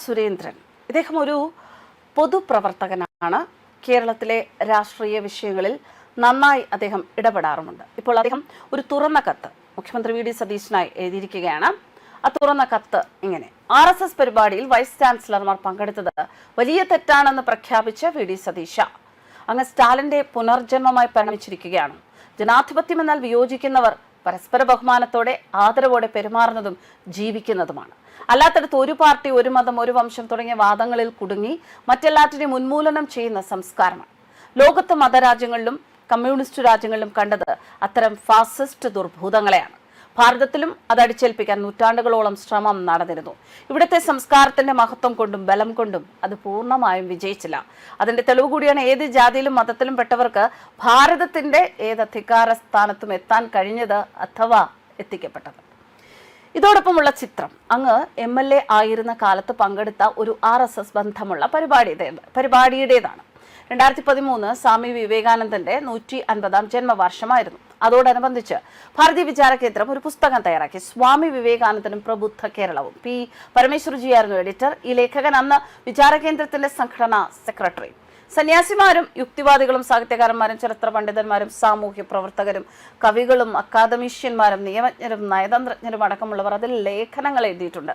സുരേന്ദ്രൻ ഇദ്ദേഹം ഒരു പൊതുപ്രവർത്തകനാണ്. കേരളത്തിലെ രാഷ്ട്രീയ വിഷയങ്ങളിൽ നന്നായി അദ്ദേഹം ഇടപെടാറുമുണ്ട്. ഇപ്പോൾ അദ്ദേഹം ഒരു തുറന്ന കത്ത് മുഖ്യമന്ത്രി വി ഡി സതീശനായി എഴുതിയിരിക്കുകയാണ്. ആ തുറന്ന കത്ത് ഇങ്ങനെ: RSS പരിപാടിയിൽ വൈസ് ചാൻസലർമാർ പങ്കെടുത്തത് വലിയ തെറ്റാണെന്ന് പ്രഖ്യാപിച്ച വി ഡി സതീശ അങ്ങ് സ്റ്റാലിന്റെ പുനർജന്മമായി പരിണമിച്ചിരിക്കുകയാണ്. ജനാധിപത്യം എന്നാൽ വിയോജിക്കുന്നവർ പരസ്പര ബഹുമാനത്തോടെ ആദരവോടെ പെരുമാറുന്നതും ജീവിക്കുന്നതുമാണ്. അല്ലാത്തടത്ത് ഒരു പാർട്ടി, ഒരു മതം, ഒരു വംശം തുടങ്ങിയ വാദങ്ങളിൽ കുടുങ്ങി മറ്റെല്ലാറ്റിനെയും ഉന്മൂലനം ചെയ്യുന്ന സംസ്കാരമാണ്. ലോകത്തെ മതരാജ്യങ്ങളിലും കമ്മ്യൂണിസ്റ്റ് രാജ്യങ്ങളിലും കണ്ടത് അത്തരം ഫാസിസ്റ്റ് ദുർഭൂതങ്ങളെയാണ്. ഭാരതത്തിലും അത് അടിച്ചേൽപ്പിക്കാൻ നൂറ്റാണ്ടുകളോളം ശ്രമം നടന്നിരുന്നു. ഇവിടുത്തെ സംസ്കാരത്തിന്റെ മഹത്വം കൊണ്ടും ബലം കൊണ്ടും അത് പൂർണ്ണമായും വിജയിച്ചില്ല. അതിന്റെ തെളിവ് കൂടിയാണ് ഏത് ജാതിയിലും മതത്തിലും പെട്ടവർക്ക് ഭാരതത്തിന്റെ ഏത് അധികാര സ്ഥാനത്തും എത്താൻ കഴിഞ്ഞത് അഥവാ എത്തിക്കപ്പെട്ടത്. ഇതോടൊപ്പമുള്ള ചിത്രം അങ്ങ് MLA ആയിരുന്ന കാലത്ത് പങ്കെടുത്ത ഒരു RSS ബന്ധമുള്ള പരിപാടിയുടേതാണ്. 2013 സ്വാമി വിവേകാനന്ദന്റെ 150ാം ജന്മവാർഷമായിരുന്നു. അതോടനുബന്ധിച്ച് ഭാരതീയ വിചാര കേന്ദ്രം ഒരു പുസ്തകം തയ്യാറാക്കി. സ്വാമി വിവേകാനന്ദനും പ്രബുദ്ധ കേരളവും. P. പരമേശ്വർജിയായിരുന്നു എഡിറ്റർ. ഈ ലേഖകൻ അന്ന് വിചാര കേന്ദ്രത്തിന്റെ സംഘടനാ സെക്രട്ടറി. സന്യാസിമാരും യുക്തിവാദികളും സാഹിത്യകാരന്മാരും ചരിത്ര പണ്ഡിതന്മാരും സാമൂഹ്യ പ്രവർത്തകരും കവികളും അക്കാദമീഷ്യന്മാരും നിയമജ്ഞരും നയതന്ത്രജ്ഞരും അടക്കമുള്ളവർ അതിൽ ലേഖനങ്ങൾ എഴുതിയിട്ടുണ്ട്.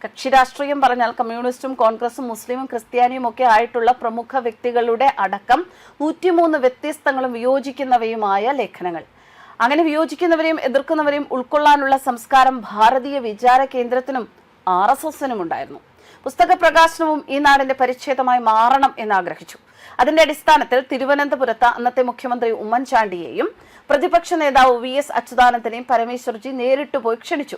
കക്ഷി രാഷ്ട്രീയം പറഞ്ഞാൽ കമ്മ്യൂണിസ്റ്റും കോൺഗ്രസും മുസ്ലിമും ക്രിസ്ത്യാനിയും ഒക്കെ ആയിട്ടുള്ള പ്രമുഖ വ്യക്തികളുടെ അടക്കം 103 വ്യത്യസ്തങ്ങളും വിയോജിക്കുന്നവയുമായ ലേഖനങ്ങൾ. അങ്ങനെ വിയോജിക്കുന്നവരെയും എതിർക്കുന്നവരെയും ഉൾക്കൊള്ളാനുള്ള സംസ്കാരം ഭാരതീയ വിചാര കേന്ദ്രത്തിനും RSSനും ഉണ്ടായിരുന്നു. പുസ്തക പ്രകാശനവും ഈ നാടിന്റെ പരിച്ഛേദമായി മാറണം എന്നാഗ്രഹിച്ചു. അതിന്റെ അടിസ്ഥാനത്തിൽ തിരുവനന്തപുരത്ത് അന്നത്തെ മുഖ്യമന്ത്രി ഉമ്മൻചാണ്ടിയെയും പ്രതിപക്ഷ നേതാവ് VS അച്യുതാനന്ദനെയും പരമേശ്വർജി നേരിട്ട് പോയി ക്ഷണിച്ചു.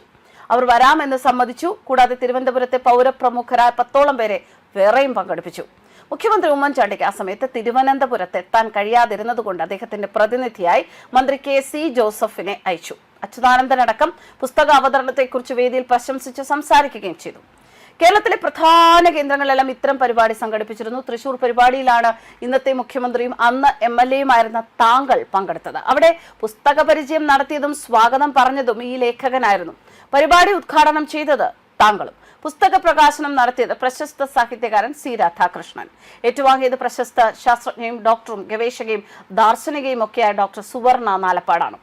അവർ വരാമെന്ന് സമ്മതിച്ചു. കൂടാതെ തിരുവനന്തപുരത്തെ പൗരപ്രമുഖരായ 10ഓളം പേരെ വേറെയും പങ്കെടുപ്പിച്ചു. മുഖ്യമന്ത്രി ഉമ്മൻചാണ്ടിക്ക് ആ സമയത്ത് തിരുവനന്തപുരത്ത് എത്താൻ കഴിയാതിരുന്നതുകൊണ്ട് അദ്ദേഹത്തിന്റെ പ്രതിനിധിയായി മന്ത്രി KC ജോസഫിനെ അയച്ചു. അച്യുതാനന്ദനടക്കം പുസ്തക അവതരണത്തെക്കുറിച്ച് വേദിയിൽ പ്രശംസിച്ച് സംസാരിക്കുകയും ചെയ്തു. കേരളത്തിലെ പ്രധാന കേന്ദ്രങ്ങളിലെല്ലാം ഇത്തരം പരിപാടി സംഘടിപ്പിച്ചിരുന്നു. തൃശൂർ പരിപാടിയിലാണ് ഇന്നത്തെ മുഖ്യമന്ത്രിയും അന്ന് MLAയുമായിരുന്ന താങ്കൾ പങ്കെടുത്തത്. അവിടെ പുസ്തക പരിചയം നടത്തിയതും സ്വാഗതം പറഞ്ഞതും ഈ ലേഖകനായിരുന്നു. പരിപാടി ഉദ്ഘാടനം ചെയ്തത് താങ്കളും. പുസ്തക പ്രകാശനം നടത്തിയത് പ്രശസ്ത സാഹിത്യകാരൻ C. രാധാകൃഷ്ണൻ. ഏറ്റുവാങ്ങിയത് പ്രശസ്ത ശാസ്ത്രജ്ഞയും ഡോക്ടറും ഗവേഷകയും ദാർശനികയും ഒക്കെയായ ഡോക്ടർ സുവർണ നാലപ്പാടാണ്.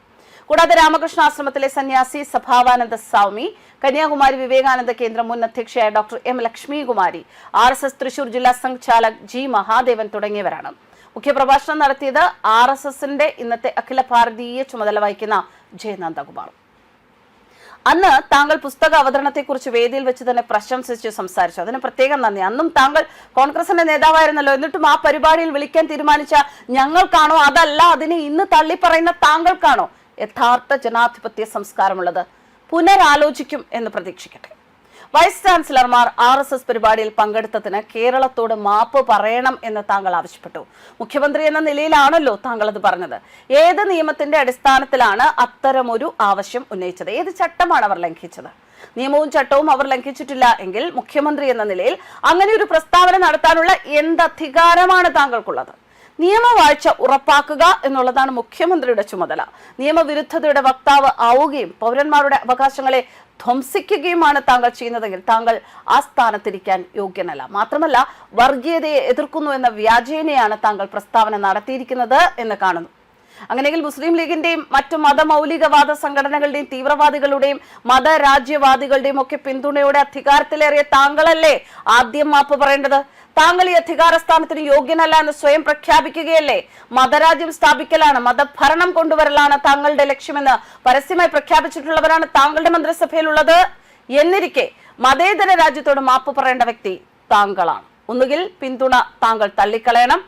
കൂടാതെ രാമകൃഷ്ണ ആശ്രമത്തിലെ സന്യാസി സഭാവാനന്ദ സ്വാമി, കന്യാകുമാരി വിവേകാനന്ദ കേന്ദ്രം മുൻ അധ്യക്ഷയായ doctor M. Lakshmikumari, RSS Thrissur ജില്ലാ സംഘാലക് G. മഹാദേവൻ തുടങ്ങിയവരാണ്. മുഖ്യപ്രഭാഷണം നടത്തിയത് RSSന്റെ ഇന്നത്തെ അഖില ഭാരതീയ ചുമതല വഹിക്കുന്ന J. നന്ദകുമാർ. അന്ന് താങ്കൾ പുസ്തക അവതരണത്തെക്കുറിച്ച് വേദിയിൽ വെച്ച് തന്നെ പ്രശംസിച്ച് സംസാരിച്ചു. അതിന് പ്രത്യേകം നന്ദി. അന്നും താങ്കൾ കോൺഗ്രസിന്റെ നേതാവായിരുന്നല്ലോ. എന്നിട്ടും ആ പരിപാടിയിൽ വിളിക്കാൻ തീരുമാനിച്ച ഞങ്ങൾക്കാണോ, അതല്ല അതിനെ ഇന്ന് തള്ളിപ്പറയുന്ന താങ്കൾക്കാണോ യഥാർത്ഥ ജനാധിപത്യ സംസ്കാരമുള്ളത്? പുനരാലോചിക്കും എന്ന് പ്രതീക്ഷിക്കട്ടെ. വൈസ് ചാൻസലർമാർ RSS പരിപാടിയിൽ പങ്കെടുത്തതിന് കേരളത്തോട് മാപ്പ് പറയണം എന്ന് താങ്കൾ ആവശ്യപ്പെട്ടു. മുഖ്യമന്ത്രി എന്ന നിലയിലാണല്ലോ താങ്കൾ അത് പറഞ്ഞത്. ഏത് നിയമത്തിന്റെ അടിസ്ഥാനത്തിലാണ് അത്തരമൊരു ആവശ്യം ഉന്നയിച്ചത്? ഏത് ചട്ടമാണ് അവർ ലംഘിച്ചത്? നിയമവും ചട്ടവും അവർ ലംഘിച്ചിട്ടില്ല എങ്കിൽ മുഖ്യമന്ത്രി എന്ന നിലയിൽ അങ്ങനെ ഒരു പ്രസ്താവന നടത്താനുള്ള എന്ത് അധികാരമാണ് താങ്കൾക്കുള്ളത്? നിയമവാഴ്ച ഉറപ്പാക്കുക എന്നുള്ളതാണ് മുഖ്യമന്ത്രിയുടെ ചുമതല. നിയമവിരുദ്ധതയുടെ വക്താവ് ആവുകയും പൗരന്മാരുടെ അവകാശങ്ങളെ ധ്വംസിക്കുകയുമാണ് താങ്കൾ ചെയ്യുന്നതെങ്കിൽ താങ്കൾ ആ സ്ഥാനത്തിരിക്കാൻ യോഗ്യനല്ല. മാത്രമല്ല, വർഗീയതയെ എതിർക്കുന്നു എന്ന വ്യാജേനയാണ് താങ്കൾ പ്രസ്താവന നടത്തിയിരിക്കുന്നത് എന്ന് കാണുന്നു. അങ്ങനെയെങ്കിൽ മുസ്ലിം ലീഗിന്റെയും മറ്റു മതമൗലികവാദ സംഘടനകളുടെയും തീവ്രവാദികളുടെയും മതരാജ്യവാദികളുടെയും ഒക്കെ പിന്തുണയോടെ അധികാരത്തിലേറിയ താങ്കളല്ലേ ആദ്യം മാപ്പ് പറയേണ്ടത്? താങ്കൾ ഈ അധികാര സ്ഥാനത്തിന് യോഗ്യനല്ല എന്ന് സ്വയം പ്രഖ്യാപിക്കുകയല്ലേ? മതരാജ്യം സ്ഥാപിക്കലാണ്, മതഭരണം കൊണ്ടുവരലാണ് താങ്കളുടെ ലക്ഷ്യമെന്ന് പരസ്യമായി പ്രഖ്യാപിച്ചിട്ടുള്ളവരാണ് താങ്കളുടെ മന്ത്രിസഭയിലുള്ളത്. എന്നിരിക്കെ മതേതര രാജ്യത്തോട് മാപ്പ് പറയേണ്ട വ്യക്തി താങ്കളാണ്. ഒന്നുകിൽ പിന്തുണ താങ്കൾ തള്ളിക്കളയണം,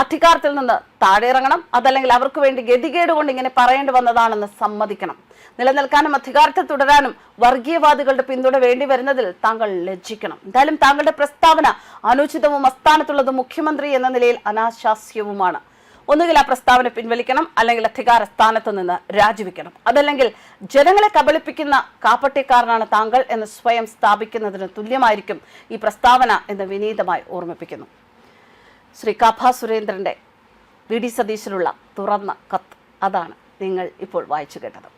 അധികാരത്തിൽ നിന്ന് താഴെ ഇറങ്ങണം, അതല്ലെങ്കിൽ അവർക്ക് വേണ്ടി ഗതികേട് കൊണ്ട് ഇങ്ങനെ പറയേണ്ടി വന്നതാണെന്ന് സമ്മതിക്കണം. നിലനിൽക്കാനും അധികാരത്തിൽ തുടരാനും വർഗീയവാദികളുടെ പിന്തുണ വേണ്ടി വരുന്നതിൽ താങ്കൾ ലജ്ജിക്കണം. എന്തായാലും താങ്കളുടെ പ്രസ്താവന അനുചിതവും അസ്ഥാനത്തുള്ളതും മുഖ്യമന്ത്രി എന്ന നിലയിൽ അനാശാസ്യവുമാണ്. ഒന്നുകിൽ ആ പ്രസ്താവന പിൻവലിക്കണം, അല്ലെങ്കിൽ അധികാര സ്ഥാനത്ത് നിന്ന് രാജിവെക്കണം. അതല്ലെങ്കിൽ ജനങ്ങളെ കബളിപ്പിക്കുന്ന കാപ്പട്ടിക്കാരനാണ് താങ്കൾ എന്ന് സ്വയം സ്ഥാപിക്കുന്നതിന് തുല്യമായിരിക്കും ഈ പ്രസ്താവന എന്ന് വിനീതമായി ഓർമ്മിപ്പിക്കുന്നു. ശ്രീ സുരേന്ദ്രന്റെ വി ഡി സതീശനുള്ള തുറന്ന കത്ത്, അതാണ് നിങ്ങൾ ഇപ്പോൾ വായിച്ചു കേട്ടത്.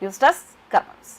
News desk കർമ്മസ്.